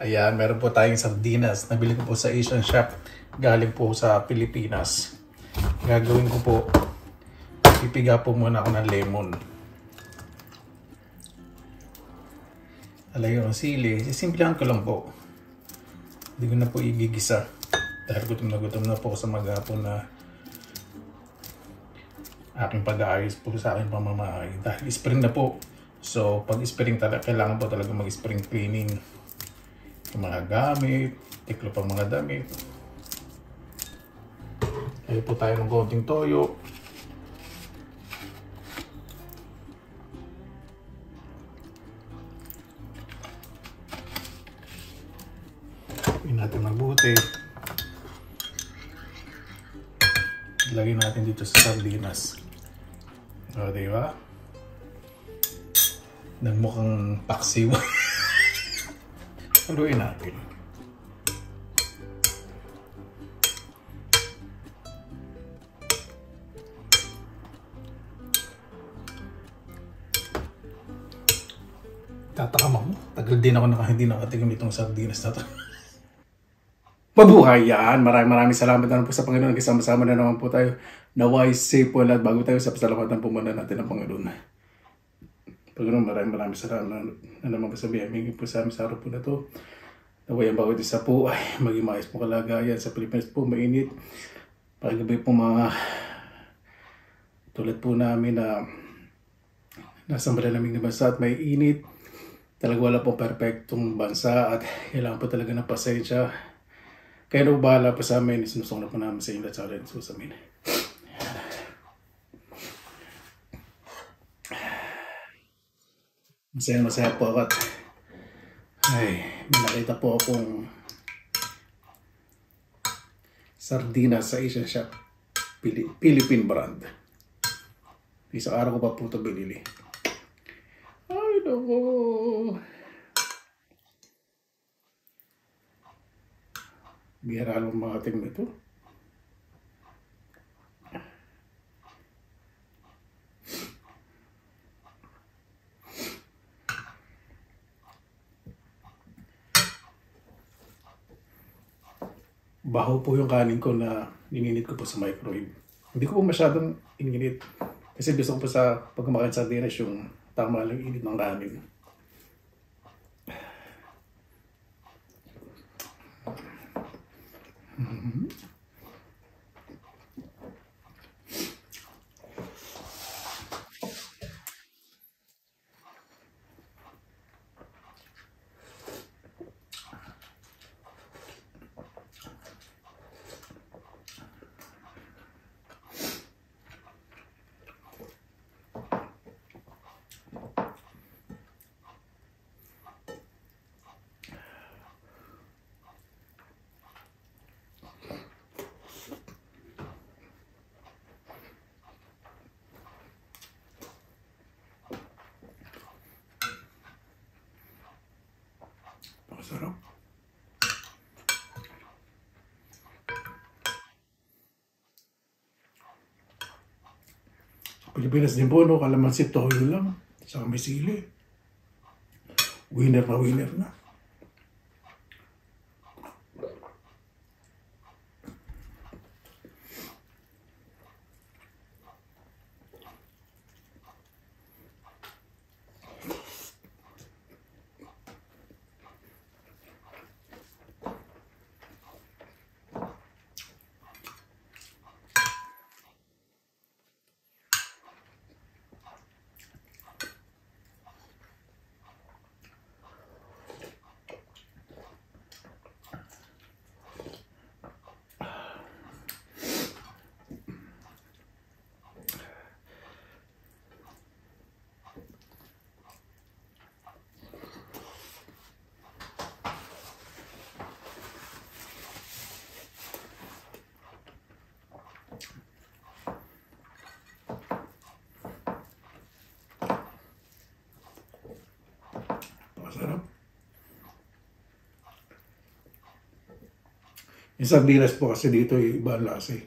Ayan, meron po tayong sardinas. Nabili ko po sa Asian shop. Galing po sa Pilipinas. Gagawin ko po, pipiga po muna ako ng lemon. Alay yung sili. Sisimplihan ko lang po. Hindi ko na po igigisa. Dahil gutom na po ako sa maghapon na aking pag-aayos po sa aking pamamahay. Dahil spring na po. So, pag spring talaga, kailangan po talaga mag-spring cleaning. Yung mga gamit, tiklo pang mga damit. Ayun po tayo ng konting toyo. Pin natin mabuti. Lagyan natin dito sa sardinas. O, diba? Nagmukhang paksiw. Haluin natin. Tatakam ako. Tagal din ako hindi nakatigam itong sardinas na to. Mabuhay yan! Maraming salamat na po sa Panginoon. Kasama-sama na naman po tayo. Naway safe po lahat bago tayo sa pasalamatan po muna natin ang Panginoon. Panginoon, maraming salamat na naman kasabihan. Hingin po sa amin sa araw po na to. Naway ang bawat isa po ay maging maayos po kalagayan. Sa Pilipinas po mainit. Paggabi po mga tulad po namin na nasa malalamig na bansa at may init. Talaga wala po perfectong bansa at kailangan po talaga ng pasensya. Kaya na bahala po sa amin. Sinusong na po namin sa inyo at sa akin sa amin. Masaya po ako at ay, may nakita po akong sardinas sa Asian shop. Philippine brand. Isang araw ko pa po ito binili. Ay, naku. Bihira lang mga ating ito. Baho po yung kanin ko na ininit ko po sa microwave. Hindi ko po masyadong ininit. Kasi gusto ko po sa pag kumakain sa sardinas yung tama lang init ng kanin. Sarap. Pilipinas din po, no? Kalamansi toyo lang. Saka may sili. Winner na. Masarap. Yung sardinas po kasi dito iba ang lasa eh.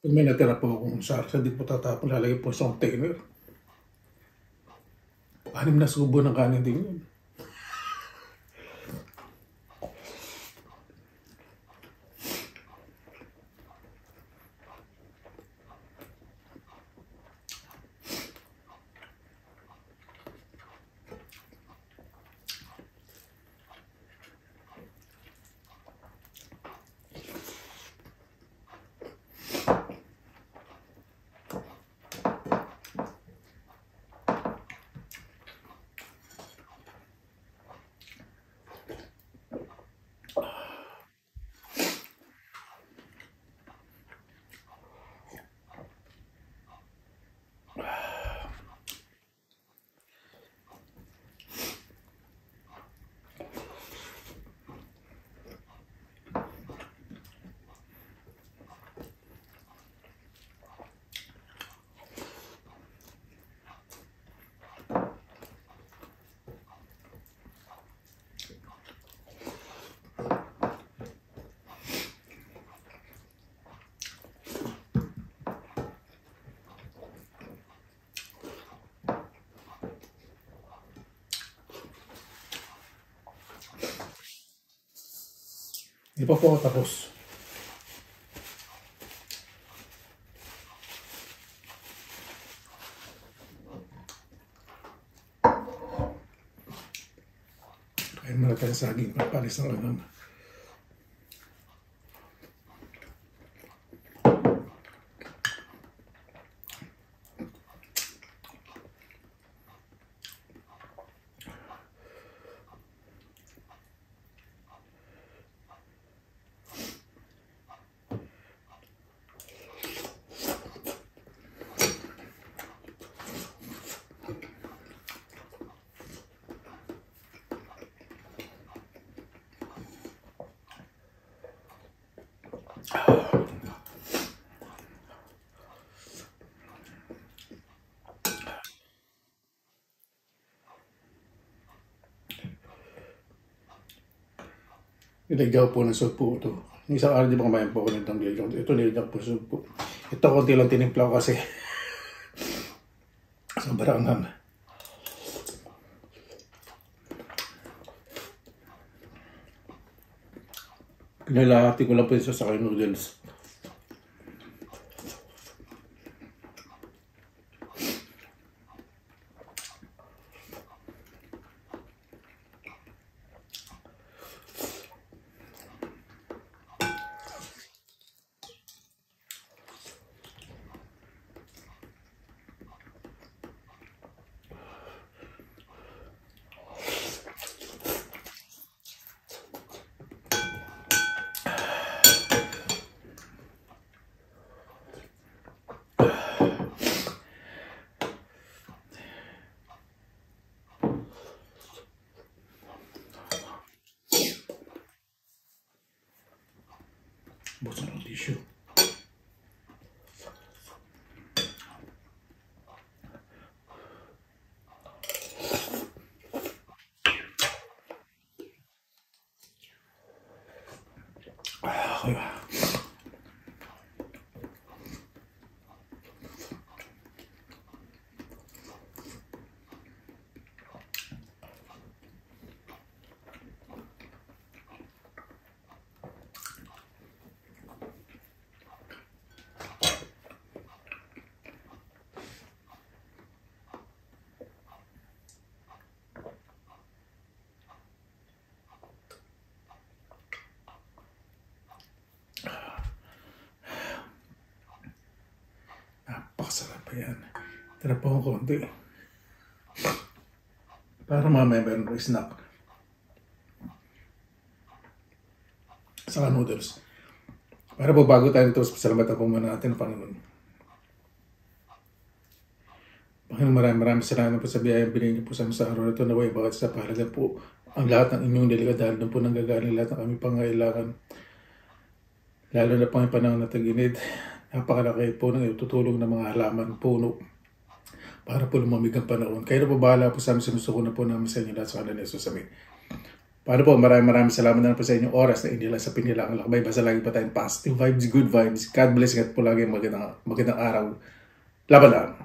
Pag may natira po akong sarsa, di po tatapon, lalagay po sa container. 6 na subo ng kanin din yun. Di pa po ako tapos. Kain muna tayo sa saging, papalis ng ulam. Nilagyan po ng sugpo ito. Yung isang araw di ba kumain po ako nitong nilagyan. Ito nilagyan po sugpo. Ito konti lang tinimpla ko kasi sobrang anghang. Pinalahati ko lang po isa sa noodles. Buksan ng tissue. Okay. Napakasarap pa yan. Tara po ako konti. Para mamaya meron ko snack. Saka noodles. Para po bago tayo nito, pasalamatan po muna natin ang Panginoon. Panginoon, maraming salamat po sa biyayang binigay niyo po sa araw na ito. Naway bawat sa pahalaga po ang lahat ng inyong deliga dahil doon po nanggagaling lahat ng aming pangailangan. Lalo na pang panahon na tag-inid. Napakalaki po ng tutulong ng mga halaman, puno, para po lumamig ang panahon. Kaya na po bahala po sa amin, sinusuko na po namin sa inyo lahat sa kanan ni Jesus. Amen. Paano po, maraming salamat na po sa inyong oras na inila sa pinilang lakbay. Basta lagi pa tayong positive vibes, good vibes. God bless, God po lagi. Magandang araw. Laban lang.